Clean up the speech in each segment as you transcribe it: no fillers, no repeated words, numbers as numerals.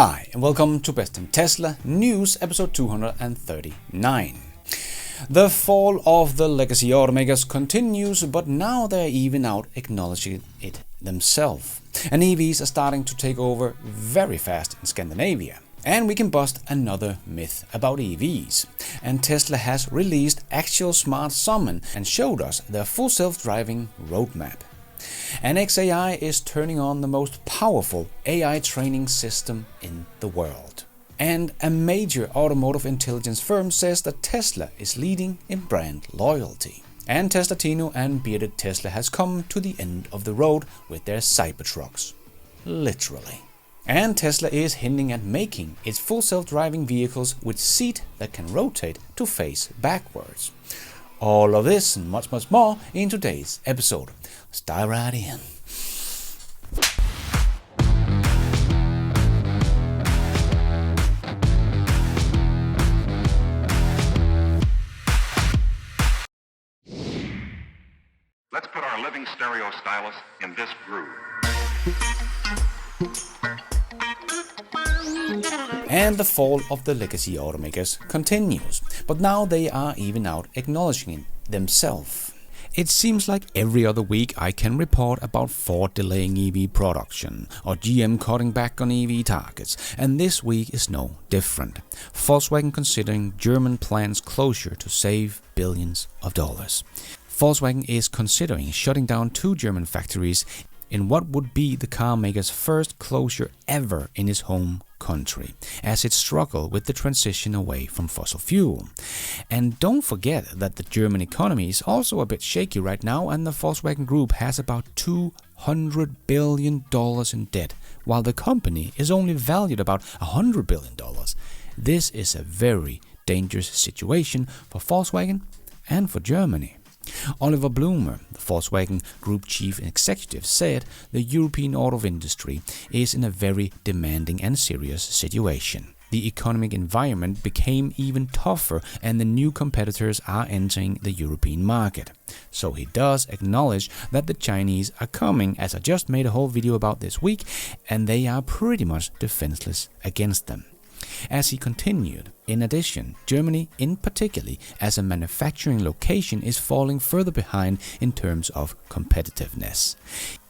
Hi, and welcome to Best in Tesla News, episode 239. The fall of the legacy automakers continues, but now they're even out acknowledging it themselves. And EVs are starting to take over very fast in Scandinavia. And we can bust another myth about EVs. And Tesla has released actual smart summon and showed us their full self-driving roadmap. And XAI is turning on the most powerful AI training system in the world. And a major automotive intelligence firm says that Tesla is leading in brand loyalty. And Tesla Tino and bearded Tesla has come to the end of the road with their Cybertrucks. Literally. And Tesla is hinting at making its full self-driving vehicles with seat that can rotate to face backwards. All of this and much more in today's episode. Let's dive right in. Let's put our living stereo stylus in this groove. And the fall of the legacy automakers continues, but now they are even out acknowledging it themselves. It seems like every other week I can report about Ford delaying EV production or GM cutting back on EV targets, and this week is no different. Volkswagen considering German plants closure to save billions of dollars. Volkswagen is considering shutting down 2 German factories in what would be the car maker's first closure ever in his home country, as it struggled with the transition away from fossil fuel. And don't forget that the German economy is also a bit shaky right now, and the Volkswagen Group has about $200 billion in debt, while the company is only valued about $100 billion. This is a very dangerous situation for Volkswagen and for Germany. Oliver Blumer, the Volkswagen Group chief executive, said the European auto industry is in a very demanding and serious situation. The economic environment became even tougher and the new competitors are entering the European market. So he does acknowledge that the Chinese are coming, as I just made a whole video about this week, and they are pretty much defenseless against them. As he continued, in addition, Germany in particular as a manufacturing location is falling further behind in terms of competitiveness.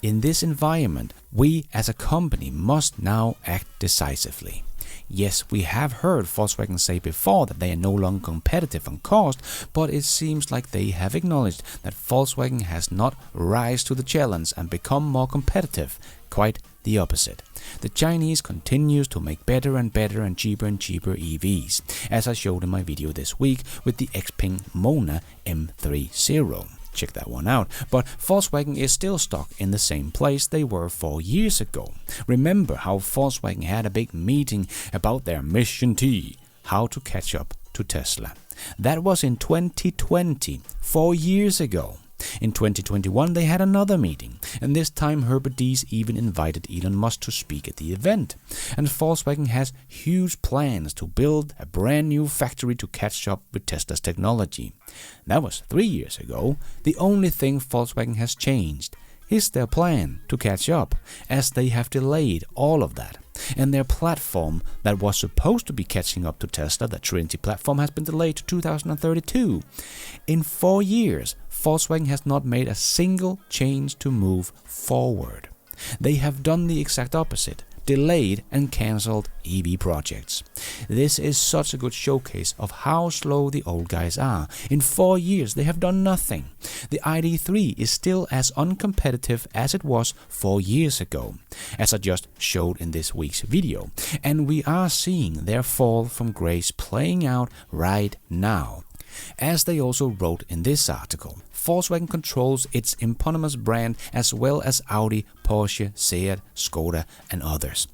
In this environment, we as a company must now act decisively. Yes, we have heard Volkswagen say before that they are no longer competitive on cost, but it seems like they have acknowledged that Volkswagen has not risen to the challenge and become more competitive. Quite the opposite. The Chinese continues to make better and cheaper EVs, as I showed in my video this week with the Xpeng Mona M30. Check that one out. But Volkswagen is still stuck in the same place they were 4 years ago. Remember how Volkswagen had a big meeting about their Mission T, how to catch up to Tesla. That was in 2020, 4 years ago. In 2021 they had another meeting, and this time Herbert Diess even invited Elon Musk to speak at the event. And Volkswagen has huge plans to build a brand new factory to catch up with Tesla's technology. That was 3 years ago. The only thing Volkswagen has changed is their plan to catch up, as they have delayed all of that. And their platform that was supposed to be catching up to Tesla, the Trinity platform, has been delayed to 2032. In 4 years, Volkswagen has not made a single change to move forward. They have done the exact opposite, delayed and cancelled EV projects. This is such a good showcase of how slow the old guys are. In 4 years they have done nothing. The ID.3 is still as uncompetitive as it was 4 years ago, as I just showed in this week's video. And we are seeing their fall from grace playing out right now. As they also wrote in this article, Volkswagen controls its eponymous brand as well as Audi, Porsche, Seat, Skoda and others.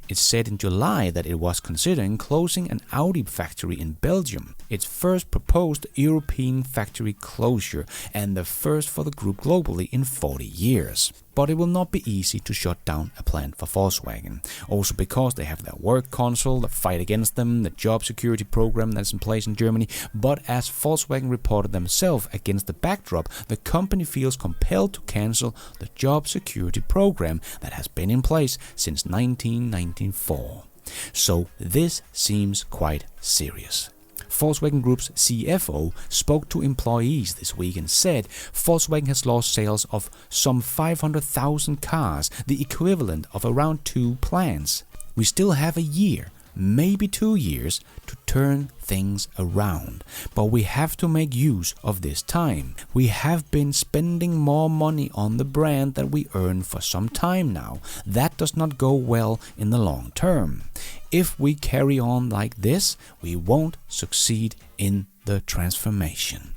It said in July that it was considering closing an Audi factory in Belgium, its first proposed European factory closure and the first for the group globally in 40 years. But it will not be easy to shut down a plant for Volkswagen, also because they have their work council that fight against them, the job security program that's in place in Germany. But as Volkswagen reported themselves, against the backdrop, the company feels compelled to cancel the job security program that has been in place since 1994. So this seems quite serious. Volkswagen Group's CFO spoke to employees this week and said Volkswagen has lost sales of some 500,000 cars, the equivalent of around 2 plants. We still have a year, maybe 2 years, to turn things around. But we have to make use of this time. We have been spending more money on the brand than we earn for some time now. That does not go well in the long term. If we carry on like this, we won't succeed in the transformation.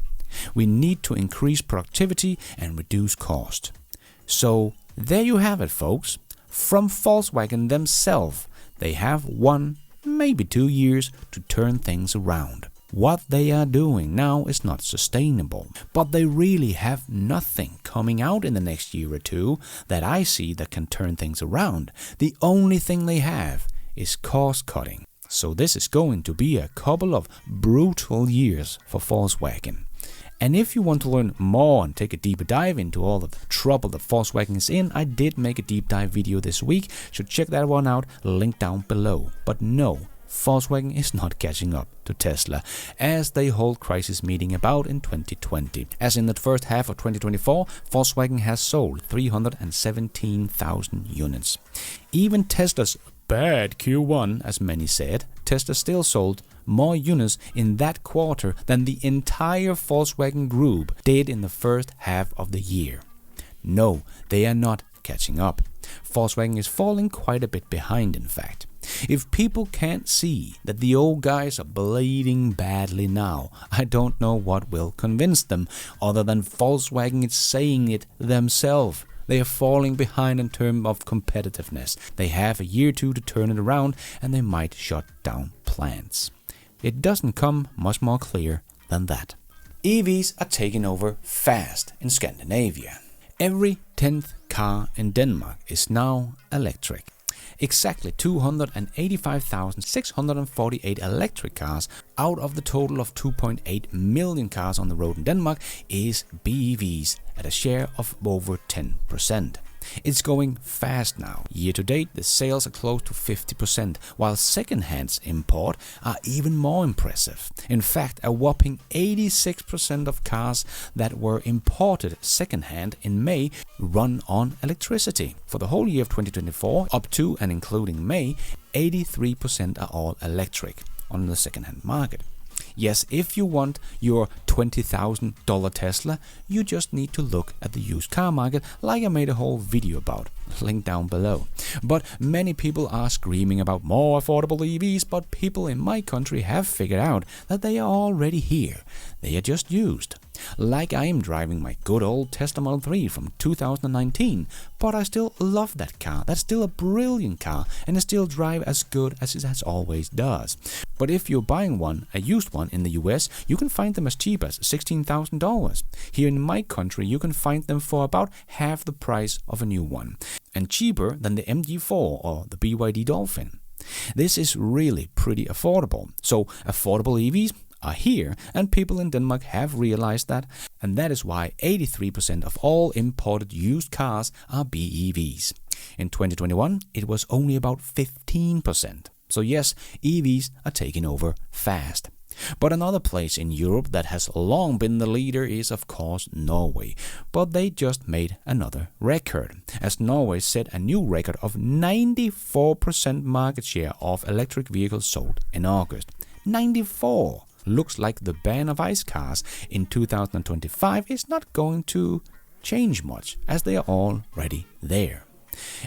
We need to increase productivity and reduce cost. So there you have it, folks. From Volkswagen themselves, they have 1, maybe 2 years to turn things around. What they are doing now is not sustainable, but they really have nothing coming out in the next year or two that I see that can turn things around. The only thing they have is cost cutting. So this is going to be a couple of brutal years for Volkswagen. And if you want to learn more and take a deeper dive into all of the trouble that Volkswagen is in, I did make a deep dive video this week, so check that one out, link down below. But no, Volkswagen is not catching up to Tesla, as they hold crisis meeting about in 2020. As in the first half of 2024, Volkswagen has sold 317,000 units. Even Tesla's bad Q1, as many said, Tesla still sold more units in that quarter than the entire Volkswagen Group did in the first half of the year. No, they are not catching up. Volkswagen is falling quite a bit behind, in fact. If people can't see that the old guys are bleeding badly now, I don't know what will convince them, other than Volkswagen is saying it themselves. They are falling behind in terms of competitiveness. They have a year or two to turn it around, and they might shut down plants. It doesn't come much more clear than that. EVs are taking over fast in Scandinavia. Every 10th car in Denmark is now electric. Exactly 285,648 electric cars out of the total of 2.8 million cars on the road in Denmark is BEVs at a share of over 10%. It's going fast now. Year to date, the sales are close to 50%, while second-hand import are even more impressive. In fact, a whopping 86% of cars that were imported second-hand in May run on electricity. For the whole year of 2024, up to and including May, 83% are all electric on the second-hand market. Yes, if you want your $20,000 Tesla, you just need to look at the used car market, like I made a whole video about, link down below. But many people are screaming about more affordable EVs, but people in my country have figured out that they are already here. They are just used. Like I am driving my good old Tesla Model 3 from 2019, but I still love that car. That's still a brilliant car, and it still drives as good as it has always does. But if you're buying one, a used one in the US, you can find them as cheap as $16,000. Here in my country, you can find them for about half the price of a new one, and cheaper than the MG4 or the BYD Dolphin. This is really pretty affordable. So affordable EVs are here, and people in Denmark have realized that, and that is why 83% of all imported used cars are BEVs. In 2021, it was only about 15%. So yes, EVs are taking over fast. But another place in Europe that has long been the leader is of course Norway, but they just made another record, as Norway set a new record of 94% market share of electric vehicles sold in August. 94! Looks like the ban of ICE cars in 2025 is not going to change much, as they are already there.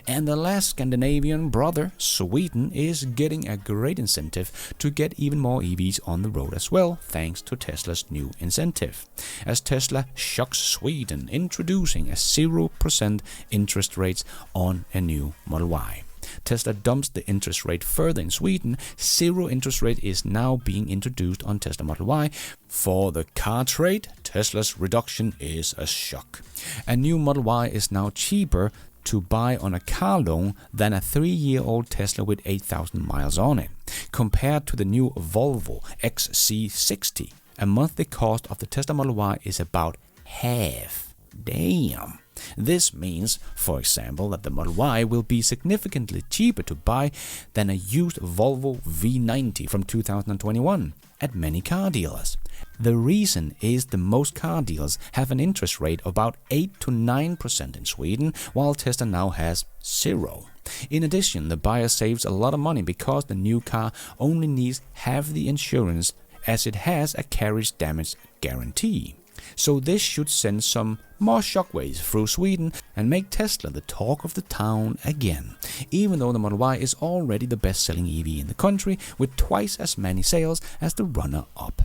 And the last Scandinavian brother, Sweden, is getting a great incentive to get even more EVs on the road as well, thanks to Tesla's new incentive. As Tesla shocks Sweden, introducing a 0% interest rates on a new Model Y. Tesla dumps the interest rate further in Sweden. Zero interest rate is now being introduced on Tesla Model Y. For the car trade, Tesla's reduction is a shock. A new Model Y is now cheaper to buy on a car loan than a 3-year-old Tesla with 8,000 miles on it. Compared to the new Volvo XC60, a monthly cost of the Tesla Model Y is about half. Damn. This means, for example, that the Model Y will be significantly cheaper to buy than a used Volvo V90 from 2021 at many car dealers. The reason is the most car dealers have an interest rate of about 8 to 9% in Sweden, while Tesla now has 0. In addition, the buyer saves a lot of money because the new car only needs half the insurance as it has a carriage damage guarantee. So this should send some more shockwaves through Sweden and make Tesla the talk of the town again, even though the Model Y is already the best-selling EV in the country with twice as many sales as the runner-up.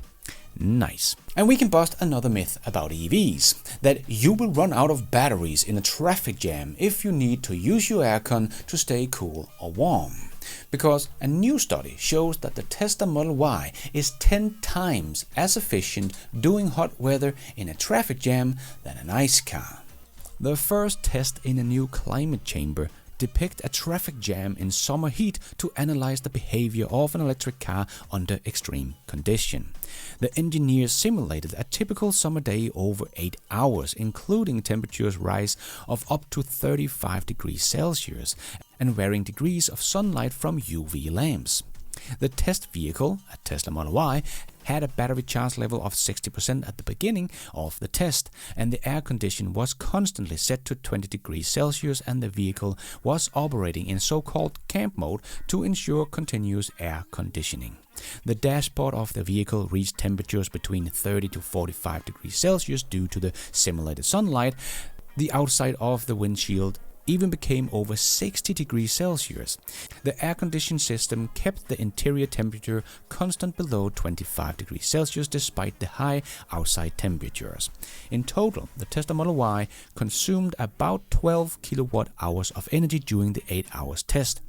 Nice. And we can bust another myth about EVs, that you will run out of batteries in a traffic jam if you need to use your aircon to stay cool or warm. Because a new study shows that the Tesla Model Y is 10 times as efficient doing hot weather in a traffic jam than an ICE car. The first test in a new climate chamber depict a traffic jam in summer heat to analyze the behavior of an electric car under extreme condition. The engineers simulated a typical summer day over 8 hours, including temperatures rise of up to 35 degrees Celsius and varying degrees of sunlight from UV lamps. The test vehicle, a Tesla Model Y, had a battery charge level of 60% at the beginning of the test, and the air condition was constantly set to 20 degrees Celsius, and the vehicle was operating in so-called camp mode to ensure continuous air conditioning. The dashboard of the vehicle reached temperatures between 30 to 45 degrees Celsius due to the simulated sunlight. The outside of the windshield even became over 60 degrees Celsius. The air conditioning system kept the interior temperature constant below 25 degrees Celsius despite the high outside temperatures. In total, the Tesla Model Y consumed about 12 kilowatt hours of energy during the 8 hours test,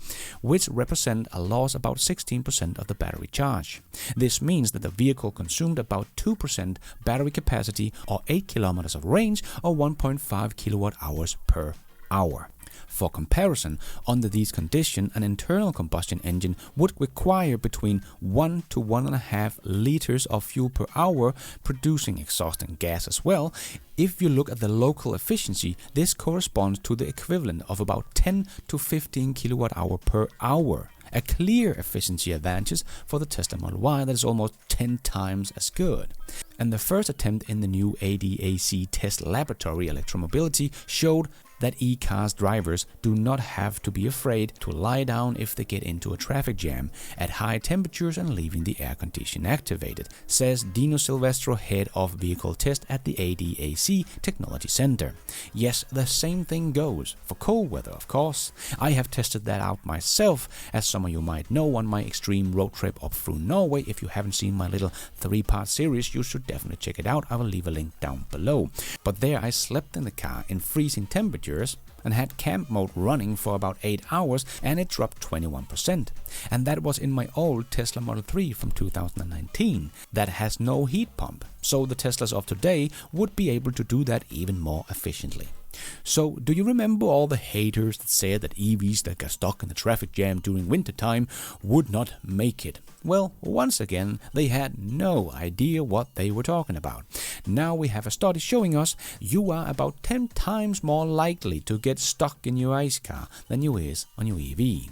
which represent a loss about 16% of the battery charge. This means that the vehicle consumed about 2% battery capacity or 8 kilometers of range or 1.5 kilowatt hours per hour. For comparison, under these conditions, an internal combustion engine would require between 1 to 1.5 liters of fuel per hour, producing exhaust and gas as well. If you look at the local efficiency, this corresponds to the equivalent of about 10 to 15 kilowatt hour per hour. A clear efficiency advantage for the Tesla Model Y that is almost 10 times as good. And the first attempt in the new ADAC test laboratory electromobility showed that e-cars drivers do not have to be afraid to lie down if they get into a traffic jam at high temperatures and leaving the air condition activated, says Dino Silvestro, head of vehicle test at the ADAC Technology Center. Yes, the same thing goes for cold weather, of course. I have tested that out myself, as some of you might know, on my extreme road trip up through Norway. If you haven't seen my little 3-part series, you should definitely check it out. I will leave a link down below. But there I slept in the car in freezing temperatures and had camp mode running for about 8 hours, and it dropped 21%. And that was in my old Tesla Model 3 from 2019 that has no heat pump. So the Teslas of today would be able to do that even more efficiently. So, do you remember all the haters that said that EVs that got stuck in the traffic jam during wintertime would not make it? Well, once again, they had no idea what they were talking about. Now we have a study showing us you are about 10 times more likely to get stuck in your ICE car than you is on your EV.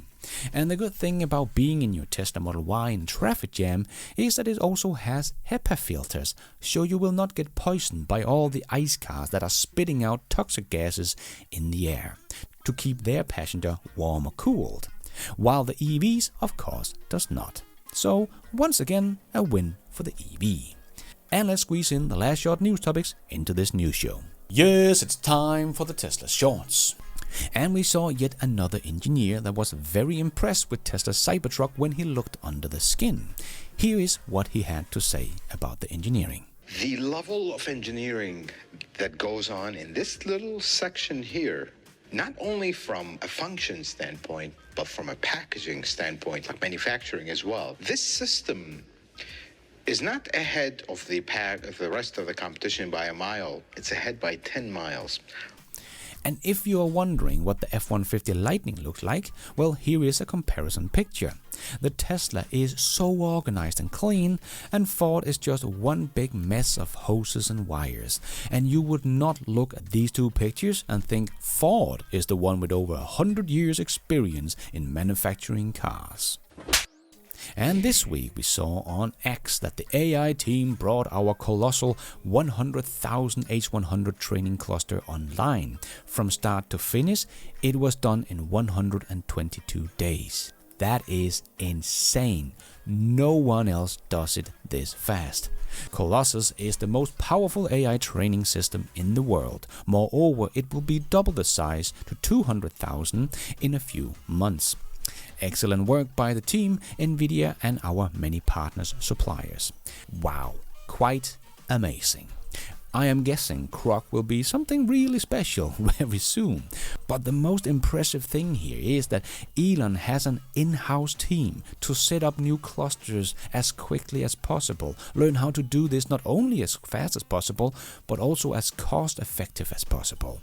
And the good thing about being in your Tesla Model Y in traffic jam is that it also has HEPA filters, so you will not get poisoned by all the ICE cars that are spitting out toxic gases in the air to keep their passenger warm or cooled, while the EVs, of course, does not. So, once again, a win for the EV. And let's squeeze in the last short news topics into this news show. Yes, it's time for the Tesla Shorts. And we saw yet another engineer that was very impressed with Tesla's Cybertruck when he looked under the skin. Here is what he had to say about the engineering. The level of engineering that goes on in this little section here, not only from a function standpoint, but from a packaging standpoint, like manufacturing as well. This system is not ahead of the rest of the competition by a mile. It's ahead by 10 miles. And if you are wondering what the F-150 Lightning looks like, well, here is a comparison picture. The Tesla is so organized and clean, and Ford is just one big mess of hoses and wires. And you would not look at these two pictures and think Ford is the one with over 100 years experience in manufacturing cars. And this week we saw on X that the AI team brought our colossal 100,000 H100 training cluster online. From start to finish, it was done in 122 days. That is insane. No one else does it this fast. Colossus is the most powerful AI training system in the world. Moreover, it will be double the size to 200,000 in a few months. Excellent work by the team, Nvidia and our many partners suppliers. Wow, quite amazing. I am guessing Grok will be something really special very soon. But the most impressive thing here is that Elon has an in-house team to set up new clusters as quickly as possible. Learn how to do this not only as fast as possible, but also as cost-effective as possible.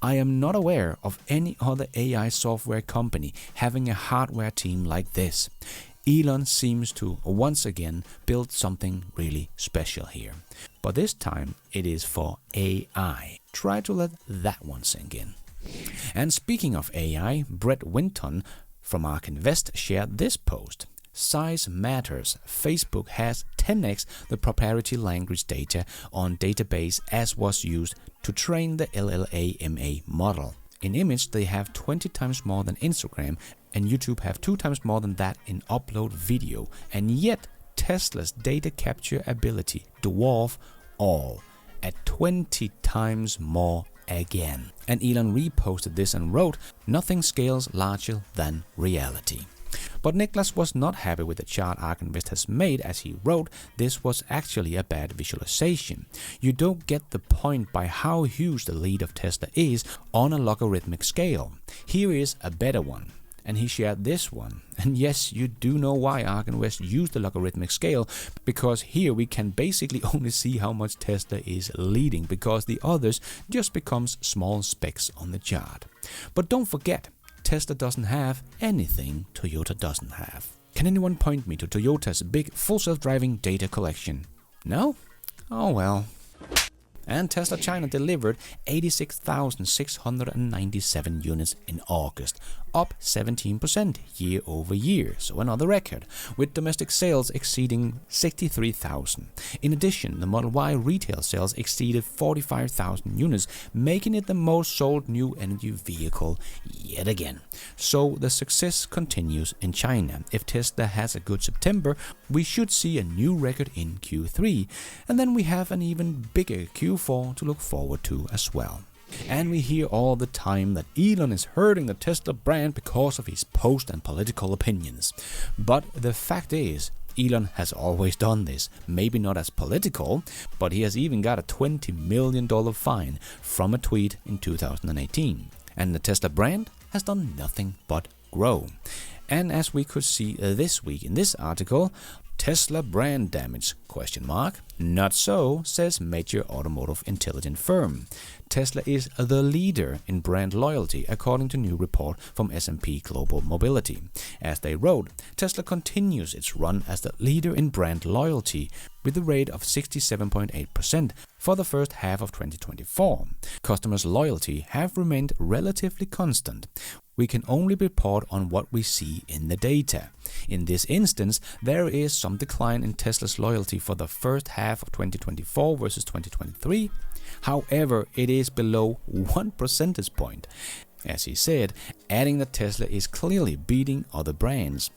I am not aware of any other AI software company having a hardware team like this. Elon seems to once again build something really special here. But this time it is for AI. Try to let that one sink in. And speaking of AI, Brett Winton from ARK Invest shared this post. Size matters. Facebook has 10x the proprietary language data on database as was used to train the LLaMA model. In image, they have 20 times more than Instagram, and YouTube have 2 times more than that in upload video. And yet, Tesla's data capture ability dwarf all at 20 times more again. And Elon reposted this and wrote, "Nothing scales larger than reality." But Niklas was not happy with the chart ARK Invest has made, as he wrote, this was actually a bad visualization. You don't get the point by how huge the lead of Tesla is on a logarithmic scale. Here is a better one. And he shared this one. And yes, you do know why ARK Invest used the logarithmic scale, because here we can basically only see how much Tesla is leading, because the others just becomes small specks on the chart. But don't forget, Tesla doesn't have anything Toyota doesn't have. Can anyone point me to Toyota's big full self-driving data collection? No? Oh well. And Tesla China delivered 86,697 units in August, up 17% year over year, so another record, with domestic sales exceeding 63,000. In addition, the Model Y retail sales exceeded 45,000 units, making it the most sold new energy vehicle yet again. So the success continues in China. If Tesla has a good September, we should see a new record in Q3, and then we have an even bigger Q4 to look forward to as well. And we hear all the time that Elon is hurting the Tesla brand because of his post and political opinions. But the fact is, Elon has always done this, maybe not as political, but he has even got a $20 million fine from a tweet in 2018. And the Tesla brand has done nothing but grow. And as we could see this week in this article, Tesla brand damage? Not so, says major automotive intelligence firm. Tesla is the leader in brand loyalty, according to new report from S&P Global Mobility. As they wrote, Tesla continues its run as the leader in brand loyalty with a rate of 67.8% for the first half of 2024. Customers' loyalty have remained relatively constant. We can only report on what we see in the data. In this instance, there is some decline in Tesla's loyalty for the first half of 2024 versus 2023. However, it is below 1 percentage point. As he said, adding that Tesla is clearly beating other brands.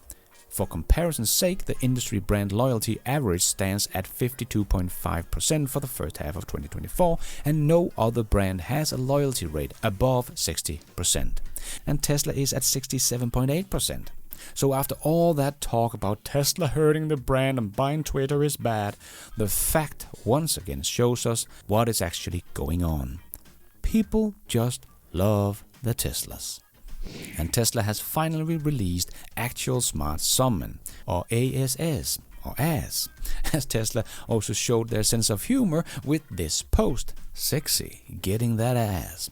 For comparison's sake, the industry brand loyalty average stands at 52.5% for the first half of 2024, and no other brand has a loyalty rate above 60%. And Tesla is at 67.8%. So after all that talk about Tesla hurting the brand and buying Twitter is bad, the fact once again shows us what is actually going on. People just love the Teslas. And Tesla has finally released Actual Smart Summon, or ASS, or ass, as Tesla also showed their sense of humor with this post. Sexy, getting that ass.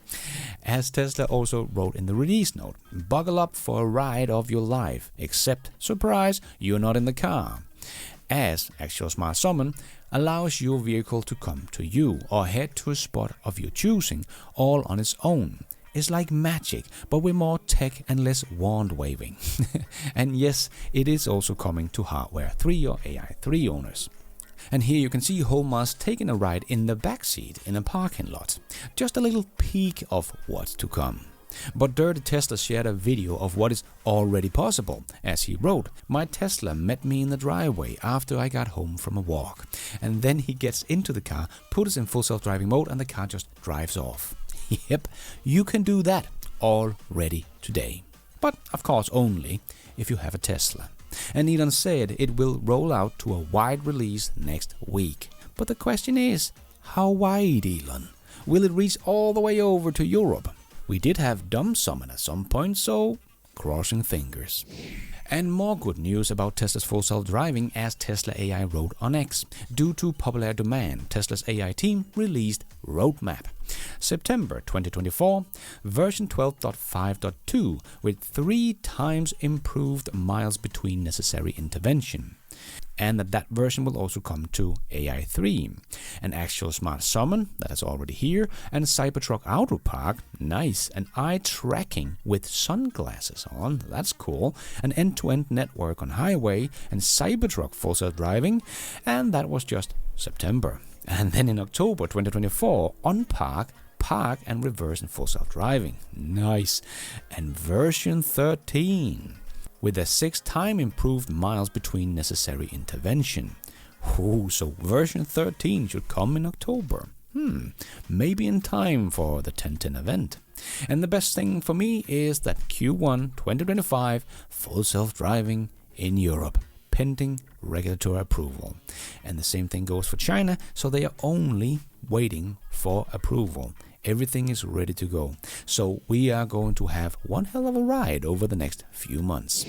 As Tesla also wrote in the release note, buckle up for a ride of your life, except, surprise, you're not in the car. As Actual Smart Summon allows your vehicle to come to you or head to a spot of your choosing all on its own. It's like magic, but with more tech and less wand waving. And yes, it is also coming to Hardware 3 or AI 3 owners. And here you can see Holmas taking a ride in the backseat in a parking lot. Just a little peek of what's to come. But Dirty Tesla shared a video of what is already possible. As he wrote, my Tesla met me in the driveway after I got home from a walk. And then he gets into the car, puts it in full self-driving mode, and the car just drives off. Yep, you can do that already today. But of course only if you have a Tesla. And Elon said it will roll out to a wide release next week. But the question is, how wide, Elon? Will it reach all the way over to Europe? We did have Dumb Summon at some point, so crossing fingers. And more good news about Tesla's full self-driving, as Tesla AI wrote on X. Due to popular demand, Tesla's AI team released Roadmap. September 2024, version 12.5.2 with 3 times improved miles between necessary intervention. And that version will also come to AI 3. An actual smart summon, that is already here, and Cybertruck Auto Park, nice, and eye tracking with sunglasses on, that's cool, an end-to-end network on highway, and Cybertruck full self-driving, and that was just September. And then in October 2024, on Park and reverse and full self-driving, nice, and version 13. With a 6 times improved miles between necessary intervention. Ooh, so version 13 should come in October. Maybe in time for the 1010 event. And the best thing for me is that Q1 2025 full self-driving in Europe, pending regulatory approval. And the same thing goes for China, so they are only waiting for approval. Everything is ready to go. So we are going to have one hell of a ride over the next few months.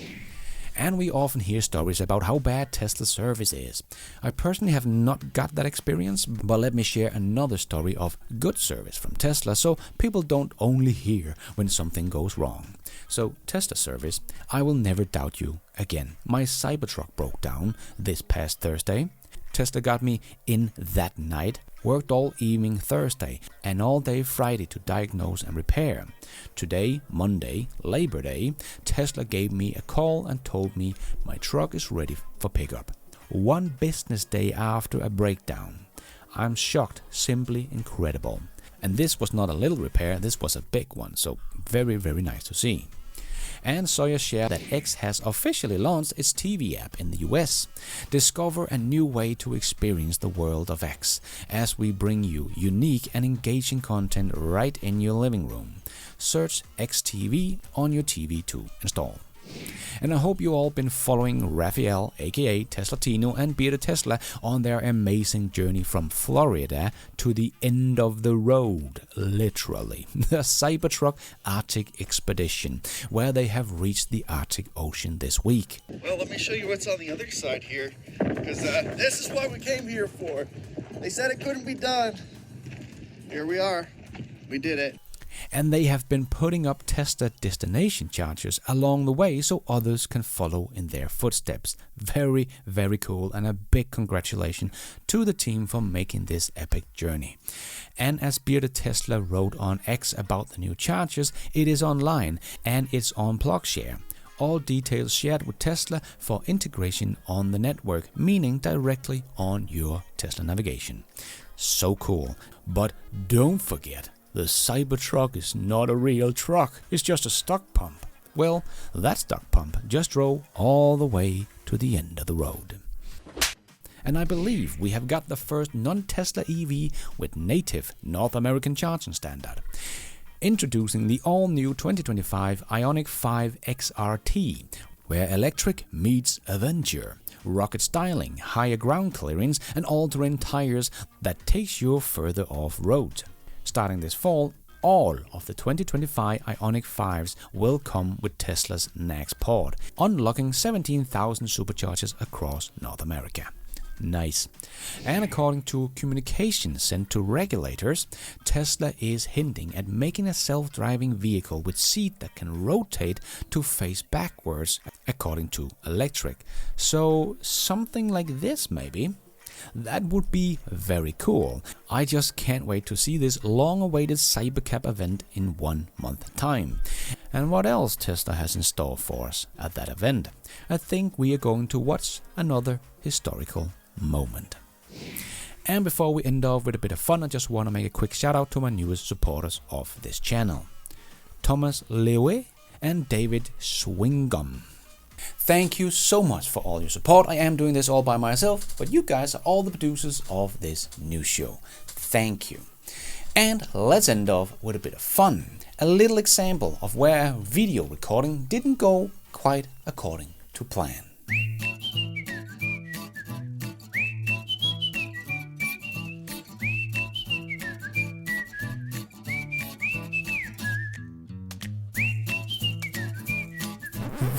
And we often hear stories about how bad Tesla's service is. I personally have not got that experience, but let me share another story of good service from Tesla so people don't only hear when something goes wrong. So Tesla service, I will never doubt you again. My Cybertruck broke down this past Thursday. Tesla got me in that night, worked all evening Thursday and all day Friday to diagnose and repair. Today, Monday, Labor Day, Tesla gave me a call and told me my truck is ready for pickup. 1 business day after a breakdown. I'm shocked, simply incredible. And this was not a little repair, this was a big one, so very, very nice to see. And Sawyer shared that X has officially launched its TV app in the US. Discover a new way to experience the world of X as we bring you unique and engaging content right in your living room. Search XTV on your TV to install. And I hope you all been following Raphael, aka Teslatino, and Bearded Tesla on their amazing journey from Florida to the end of the road, literally. The Cybertruck Arctic Expedition, where they have reached the Arctic Ocean this week. Well, let me show you what's on the other side here, because this is what we came here for. They said it couldn't be done. Here we are. We did it. And they have been putting up Tesla destination chargers along the way so others can follow in their footsteps. Very, very cool, and a big congratulations to the team for making this epic journey. And as Bearded Tesla wrote on X about the new chargers, it is online and it's on PlugShare. All details shared with Tesla for integration on the network, meaning directly on your Tesla navigation. So cool. But don't forget, the Cybertruck is not a real truck, it's just a stock pump. Well, that stock pump just drove all the way to the end of the road. And I believe we have got the first non-Tesla EV with native North American charging standard. Introducing the all-new 2025 Ioniq 5 XRT, where electric meets adventure. Rocket styling, higher ground clearance, and all-terrain tires that takes you further off-road. Starting this fall, all of the 2025 Ioniq 5s will come with Tesla's next port, unlocking 17,000 superchargers across North America. Nice. And according to communications sent to regulators, Tesla is hinting at making a self-driving vehicle with seat that can rotate to face backwards, according to Electric. So something like this maybe? That would be very cool. I just can't wait to see this long-awaited Cybercab event in 1 month's time. And what else Tesla has in store for us at that event? I think we are going to watch another historical moment. And before we end off with a bit of fun, I just want to make a quick shout out to my newest supporters of this channel, Thomas Lewe and David Swingum. Thank you so much for all your support. I am doing this all by myself, but you guys are all the producers of this new show. Thank you. And let's end off with a bit of fun. A little example of where video recording didn't go quite according to plan.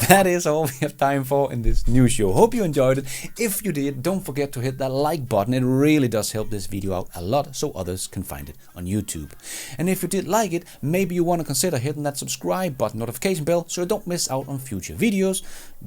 That is all we have time for in this new show. Hope you enjoyed it. If you did, don't forget to hit that like button. It really does help this video out a lot so others can find it on YouTube. And if you did like it, maybe you want to consider hitting that subscribe button, notification bell, so you don't miss out on future videos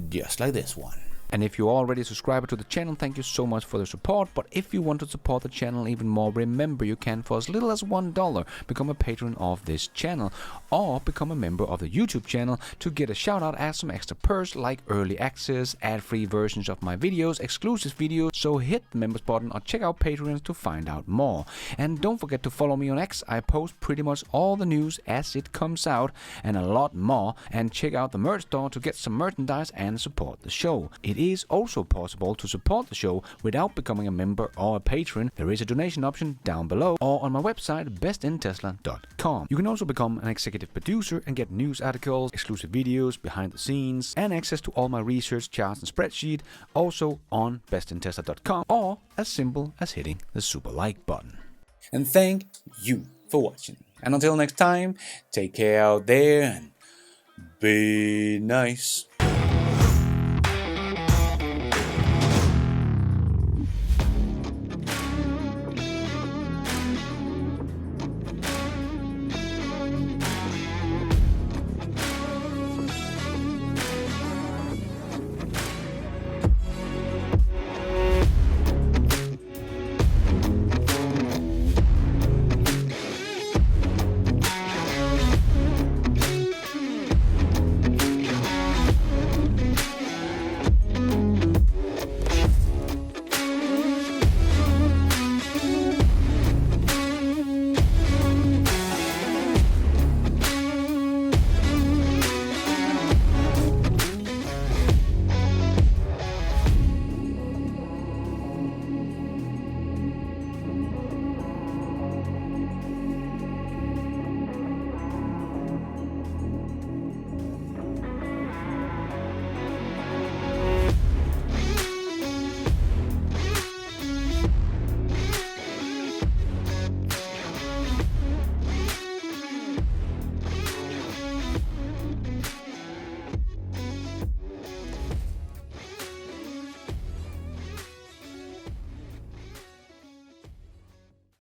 just like this one. And if you're already a subscriber to the channel, thank you so much for the support. But if you want to support the channel even more, remember you can, for as little as $1, become a patron of this channel, or become a member of the YouTube channel to get a shout out as some extra perks like early access, ad-free versions of my videos, exclusive videos. So hit the members button or check out Patreon to find out more. And don't forget to follow me on X. I post pretty much all the news as it comes out and a lot more. And check out the merch store to get some merchandise and support the show. It is also possible to support the show without becoming a member or a patron. There is a donation option down below or on my website bestintesla.com. You can also become an executive producer and get news articles, exclusive videos, behind the scenes, and access to all my research charts and spreadsheet also on bestintesla.com, or as simple as hitting the super like button. And thank you for watching. And until next time, take care out there and be nice.